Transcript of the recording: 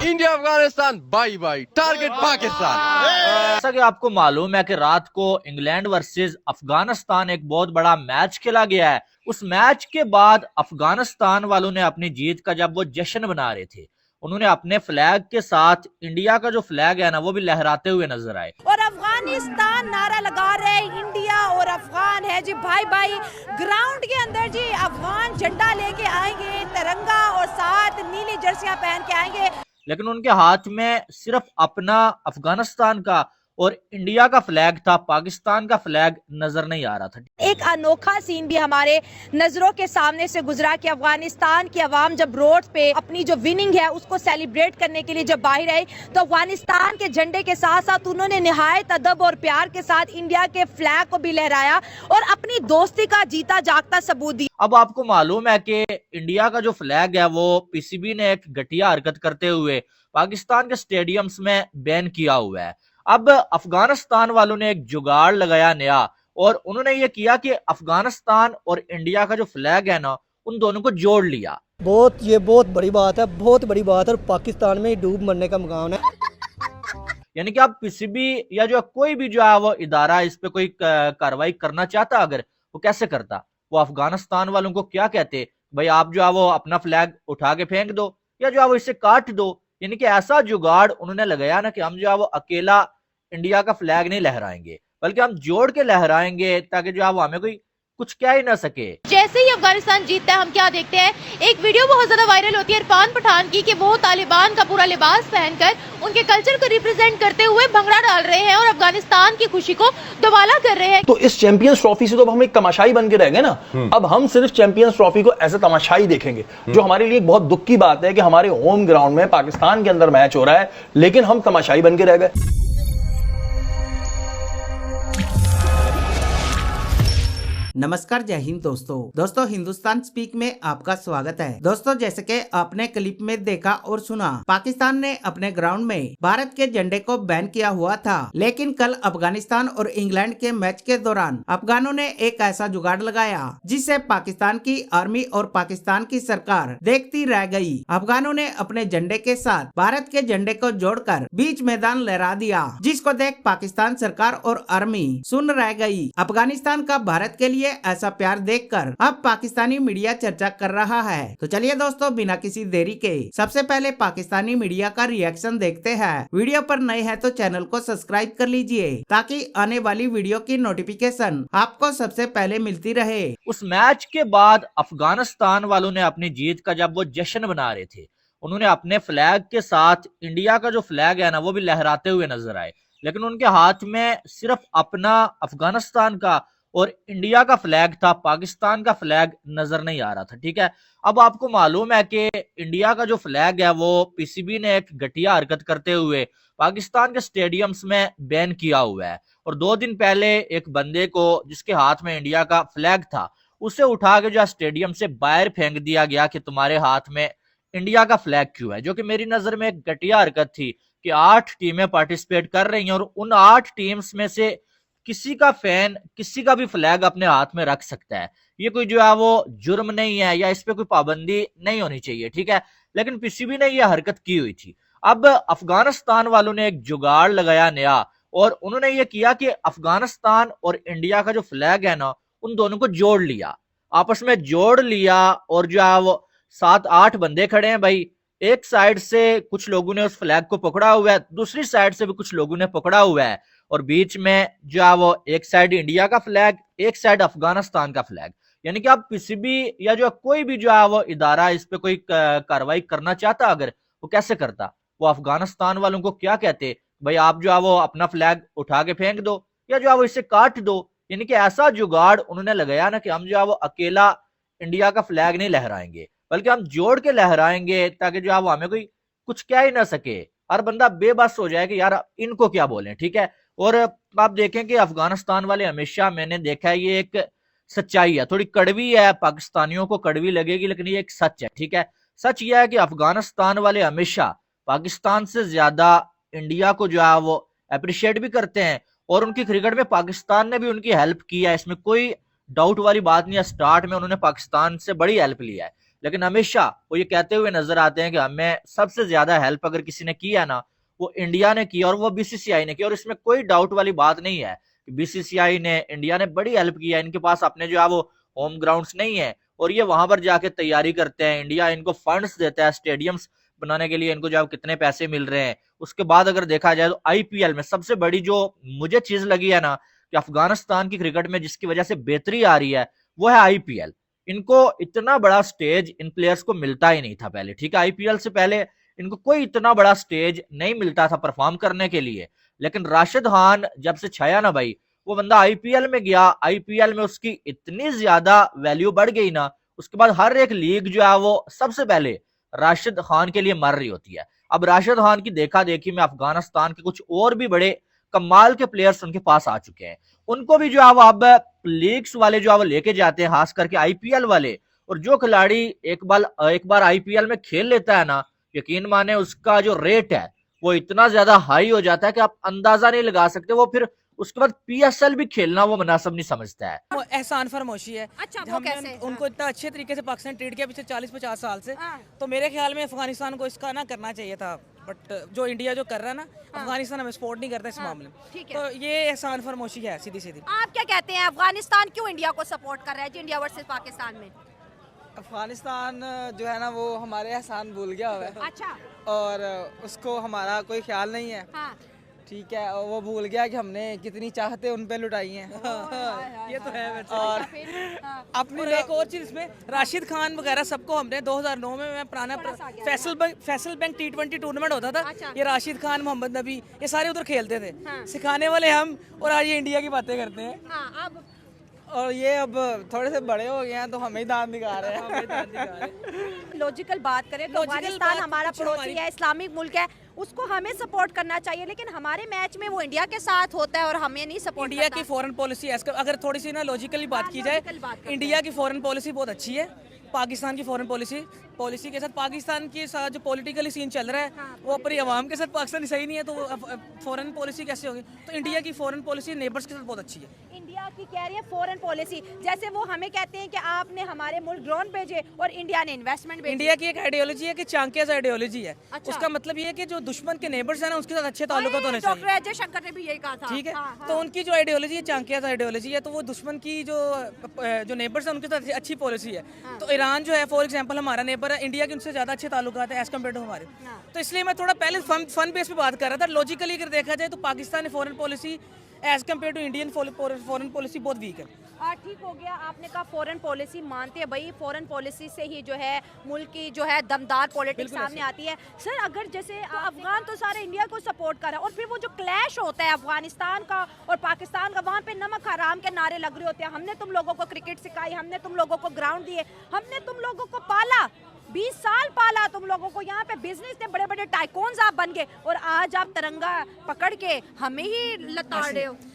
India Afghanistan by by target Pakistan. जैसा कि आपको मालूम है कि रात को इंग्लैंड वर्सेस अफगानिस्तान एक बहुत बड़ा मैच खेला गया है। उस मैच के बाद अफगानिस्तान वालों ने अपनी जीत का जब वो जश्न मना रहे थे, उन्होंने अपने फ्लैग के साथ इंडिया का जो फ्लैग है ना वो भी लहराते हुए नजर आए। और अफगानिस्तान नारा लगा रहे इंडिया और अफगान है जी भाई भाई। ग्राउंड के अंदर जी अफगान झंडा लेके आएंगे, तिरंगा और साथ नीली जर्सियां पहन के आएंगे। लेकिन उनके हाथ में सिर्फ अपना अफगानिस्तान का और इंडिया का फ्लैग था, पाकिस्तान का फ्लैग नजर नहीं आ रहा था। एक अनोखा सीन भी हमारे नजरों के सामने से गुजरा कि अफगानिस्तान की आवाम जब रोड पे अपनी जो विनिंग है उसको सेलिब्रेट करने के लिए जब बाहर आई तो अफगानिस्तान के झंडे के साथ साथ उन्होंने निहायत अदब और प्यार के साथ इंडिया के फ्लैग को भी लहराया और अपनी दोस्ती का जीता जागता सबूत दिया। अब आपको मालूम है कि इंडिया का जो फ्लैग है वो पीसीबी ने एक घटिया हरकत करते हुए पाकिस्तान के स्टेडियम्स में बैन किया हुआ है। अब अफगानिस्तान वालों ने एक जुगाड़ लगाया नया और उन्होंने ये किया कि अफगानिस्तान और इंडिया का जो फ्लैग है ना उन दोनों को जोड़ लिया। ये बहुत बड़ी बात है, बहुत बड़ी बात है और पाकिस्तान में डूब मरने का मुकाम है। यानी कि अब पीसीबी या जो कोई भी जो है वो इदारा इस पे कोई कार्रवाई करना चाहता, अगर वो कैसे करता, वो अफगानिस्तान वालों को क्या कहते, भाई आप जो है वो अपना फ्लैग उठा के फेंक दो या जो है वो इसे काट दो। यानी कि ऐसा जुगाड़ उन्होंने लगाया ना कि हम जो है वो अकेला इंडिया का फ्लैग नहीं लहराएंगे बल्कि हम जोड़ के लहराएंगे ताकि जो है वो हमें कोई कुछ कह ही ना सके। जैसे ही अफगानिस्तान जीतता है हम क्या देखते हैं, एक वीडियो बहुत ज्यादा वायरल होती है इरफान पठान की कि वो तालिबान का पूरा लिबास पहनकर उनके कल्चर को रिप्रेजेंट करते हुए भंगड़ा डाल रहे हैं और अफगानिस्तान की खुशी को दुबाला कर रहे हैं। तो इस चैंपियंस ट्रॉफी से तो हम एक तमाशाई बन के रह गए ना। अब हम सिर्फ चैंपियंस ट्रॉफी को ऐसे तमाशाई देखेंगे, जो हमारे लिए एक बहुत दुख की बात है कि हमारे होम ग्राउंड में पाकिस्तान के अंदर मैच हो रहा है लेकिन हम तमाशाई बन के रह गए। नमस्कार, जय हिंद दोस्तों हिंदुस्तान स्पीक में आपका स्वागत है। दोस्तों जैसे कि आपने क्लिप में देखा और सुना, पाकिस्तान ने अपने ग्राउंड में भारत के झंडे को बैन किया हुआ था, लेकिन कल अफगानिस्तान और इंग्लैंड के मैच के दौरान अफगानों ने एक ऐसा जुगाड़ लगाया जिससे पाकिस्तान की आर्मी और पाकिस्तान की सरकार देखती रह गई। अफगानों ने अपने झंडे के साथ भारत के झंडे को जोड़कर बीच मैदान लहरा दिया, जिसको देख पाकिस्तान सरकार और आर्मी सुन रह गई। अफगानिस्तान का भारत के लिए ऐसा प्यार देखकर अब पाकिस्तानी मीडिया चर्चा कर रहा है। तो चलिए दोस्तों, बिना किसी देरी के सबसे पहले पाकिस्तानी मीडिया का रिएक्शन देखते हैं। वीडियो पर नए हैं तो चैनल को सब्सक्राइब कर लीजिए ताकि आने वाली वीडियो की नोटिफिकेशन आपको सबसे पहले मिलती रहे। उस मैच के बाद अफगानिस्तान वालों ने अपनी जीत का जब वो जश्न मना रहे थे, उन्होंने अपने फ्लैग के साथ इंडिया का जो फ्लैग है ना वो भी लहराते हुए नजर आए। लेकिन उनके हाथ में सिर्फ अपना अफगानिस्तान का और इंडिया का फ्लैग था, पाकिस्तान का फ्लैग नजर नहीं आ रहा था। ठीक है, अब आपको मालूम है कि इंडिया का जो फ्लैग है वो पीसीबी ने एक घटिया हरकत करते हुए पाकिस्तान के स्टेडियम्स में बैन किया हुआ है और 2 दिन पहले एक बंदे को जिसके हाथ में इंडिया का फ्लैग था उसे उठा के जो स्टेडियम से बाहर फेंक दिया गया कि तुम्हारे हाथ में इंडिया का फ्लैग क्यों है, जो कि मेरी नजर में एक घटिया हरकत थी कि 8 टीमें पार्टिसिपेट कर रही हैं और उन 8 टीम्स में से किसी का फैन किसी का भी फ्लैग अपने हाथ में रख सकता है। ये कोई जो है वो जुर्म नहीं है या इस पे कोई पाबंदी नहीं होनी चाहिए। ठीक है, लेकिन पीसीबी ने ये हरकत की हुई थी। अब अफगानिस्तान वालों ने एक जुगाड़ लगाया नया और उन्होंने ये किया कि अफगानिस्तान और इंडिया का जो फ्लैग है ना उन दोनों को जोड़ लिया, आपस में जोड़ लिया और जो है वो 7-8 बंदे खड़े हैं भाई। एक साइड से कुछ लोगों ने उस फ्लैग को पकड़ा हुआ है, दूसरी साइड से भी कुछ लोगों ने पकड़ा हुआ है और बीच में जो है वो एक साइड इंडिया का फ्लैग, एक साइड अफगानिस्तान का फ्लैग। यानी कि अब पीसीबी या जो कोई भी जो है वो इदारा इस पे कोई कार्रवाई करना चाहता, अगर वो कैसे करता, वो अफगानिस्तान वालों को क्या कहते, भाई आप जो है वो अपना फ्लैग उठा के फेंक दो या जो है वो इसे काट दो। यानी कि ऐसा जुगाड़ उन्होंने लगाया ना कि हम जो है वो अकेला इंडिया का फ्लैग नहीं लहराएंगे बल्कि हम जोड़ के लहराएंगे ताकि जो है वो हमें कोई कुछ कह ही ना सके। हर बंदा बेबस हो जाए कि यार इनको क्या बोलें। ठीक है, और आप देखें कि अफगानिस्तान वाले हमेशा, मैंने देखा है ये एक सच्चाई है, थोड़ी कड़वी है, पाकिस्तानियों को कड़वी लगेगी लेकिन ये एक सच है। ठीक है, सच ये है कि अफगानिस्तान वाले हमेशा पाकिस्तान से ज्यादा इंडिया को जो है वो अप्रिशिएट भी करते हैं और उनकी क्रिकेट में पाकिस्तान ने भी उनकी हेल्प की है, इसमें कोई डाउट वाली बात नहीं है। स्टार्ट में उन्होंने पाकिस्तान से बड़ी हेल्प लिया है, लेकिन हमेशा वो ये कहते हुए नजर आते हैं कि हमें सबसे ज्यादा हेल्प अगर किसी ने की है ना, वो इंडिया ने की और वो बीसीसीआई ने की। और इसमें कोई डाउट वाली बात नहीं है कि बीसीसीआई ने, इंडिया ने बड़ी हेल्प की है। इनके पास अपने जो है वो होम ग्राउंड्स नहीं है और ये वहां पर जाके तैयारी करते हैं। इंडिया इनको फंड्स देता है स्टेडियम्स बनाने के लिए, इनको जो कितने पैसे मिल रहे हैं। उसके बाद अगर देखा जाए तो आईपीएल में सबसे बड़ी जो मुझे चीज लगी है ना कि अफगानिस्तान की क्रिकेट में जिसकी वजह से बेहतरी आ रही है वो है आईपीएल। इनको इतना बड़ा स्टेज इन प्लेयर्स को मिलता ही नहीं था पहले, ठीक है। आईपीएल से पहले इनको कोई इतना बड़ा स्टेज नहीं मिलता था परफॉर्म करने के लिए। लेकिन राशिद खान जब से छाया ना भाई, वो बंदा आईपीएल में गया, आईपीएल में उसकी इतनी ज्यादा वैल्यू बढ़ गई ना, उसके बाद हर एक लीग जो है वो सबसे पहले राशिद खान के लिए मर रही होती है। अब राशिद खान की देखा देखी में अफगानिस्तान के कुछ और भी बड़े कमाल के प्लेयर्स उनके पास आ चुके हैं। उनको भी जो है वो अब लीग्स वाले जो है वो लेके जाते हैं, खास करके आईपीएल वाले। और जो खिलाड़ी एक बार आईपीएल में खेल लेता है ना, यकीन माने उसका जो रेट है वो इतना ज्यादा हाई हो जाता है कि आप अंदाजा नहीं लगा सकते। वो फिर उसके बाद पीएसएल भी खेलना वो मुनासिब नहीं समझता है। वो एहसान फरमोशी है। अच्छा, वो हमने कैसे? उनको इतना अच्छे तरीके से पाकिस्तान ट्रीट किया पिछले 40-50 साल से, तो मेरे ख्याल में अफगानिस्तान को इसका ना करना चाहिए था। बट जो इंडिया जो कर रहा है ना, अफगानिस्तान हमें सपोर्ट नहीं करता इस मामले में, ठीक है। तो ये एहसान फरमोशी है सीधी सीधी। आप क्या कहते हैं, अफगानिस्तान क्यों इंडिया को सपोर्ट कर रहा है जी, इंडिया वर्सेस पाकिस्तान में? अफगानिस्तान जो है ना वो हमारे एहसान भूल गया हुआ है अच्छा, और उसको हमारा कोई ख्याल नहीं है, हाँ। ठीक है। और वो भूल गया कि हमने कितनी चाहते उन पे लुटाई हैं। ये तो है वैसे। और हाँ। अपनी और एक और चीज इसमें, राशिद खान वगैरह सबको हमने 2009 में मैं पुराना फैसल बैंक T20 टूर्नामेंट होता था, अच्छा। ये राशिद खान, मोहम्मद नबी, ये सारे उधर खेलते थे, हाँ। सिखाने वाले हम, और आज ये इंडिया की बातें करते हैं। हाँ, अब और ये अब थोड़े से बड़े हो गए हैं तो हमें ही दांत दिखा रहे हैं। लॉजिकल बात करें तो Logical अफगानिस्तान बात हमारा कुछ पड़ोसी हमारी- है, इस्लामिक मुल्क है, उसको हमें सपोर्ट करना चाहिए। लेकिन हमारे मैच में वो इंडिया के साथ होता है और हमें नहीं सपोर्ट इंडिया करता। की फॉरेन पॉलिसी अगर थोड़ी सी ना लॉजिकली बात की जाए, logical बात करते इंडिया की फॉरेन पॉलिसी बहुत अच्छी है। पाकिस्तान की फॉरेन पॉलिसी के साथ, पाकिस्तान के साथ जो पॉलिटिकली सीन चल रहा है वो अपनी आवाम के साथ पाकिस्तान सही नहीं है, तो फॉरेन पॉलिसी कैसे होगी? तो इंडिया की फॉरेन पॉलिसी नेबर्स के साथ बहुत अच्छी है। इंडिया की कह रही है फॉरेन पॉलिसी, जैसे वो हमें कहते हैं कि आपने हमारे मुल्क ड्रोन भेजे और इंडिया ने इन्वेस्टमेंट भेजी। इंडिया की एक आइडियोलॉजी है कि चांकियाज आइडियोलॉजी है। अच्छा। उसका मतलब ये है कि जो दुश्मन के नेबर्स है ना उसके साथ अच्छे ताल्लुकात होने डॉक्टर चाहिए, अजय शंकर ने भी यही कहा था। ठीक है। हाँ, हाँ। तो उनकी जो आइडियोलॉजी है चांकियाज आइडियोलॉजी है, तो वो दुश्मन की जो नेबर्स है उनके साथ अच्छी पॉलिसी है। तो ईरान जो है फॉर एग्जांपल हमारा नेबर है, इंडिया के उनसे ज्यादा अच्छे ताल्लुकात है एज कम्पेयर टू हमारे। तो इसलिए मैं थोड़ा पहले फन बेस पे बात कर रहा था। लॉजिकली अगर देखा जाए तो पाकिस्तान की foreign policy as compared to Indian foreign policy बहुत वीक है। ठीक हो गया, आपने कहा फॉरेन पॉलिसी मानते हैं भाई, फॉरेन पॉलिसी से ही जो है मुल्क की जो है दमदार पॉलिटिक्स सामने आती है। सर अगर जैसे अफगान तो सारे इंडिया को सपोर्ट कर रहा है और फिर वो जो क्लैश होता है अफगानिस्तान का और पाकिस्तान का, वहाँ पे नमक हराम के नारे लग रहे होते हैं। हमने तुम लोगों को क्रिकेट सिखाई, हमने तुम लोगों को ग्राउंड दिए, हमने तुम लोगों को पाला, 20 साल पाला तुम लोगों को, यहाँ पे बिजनेस में बड़े बड़े टाइकून्स आप बन गए और आज आप तिरंगा पकड़ के हमें ही लताड़ रहे हो।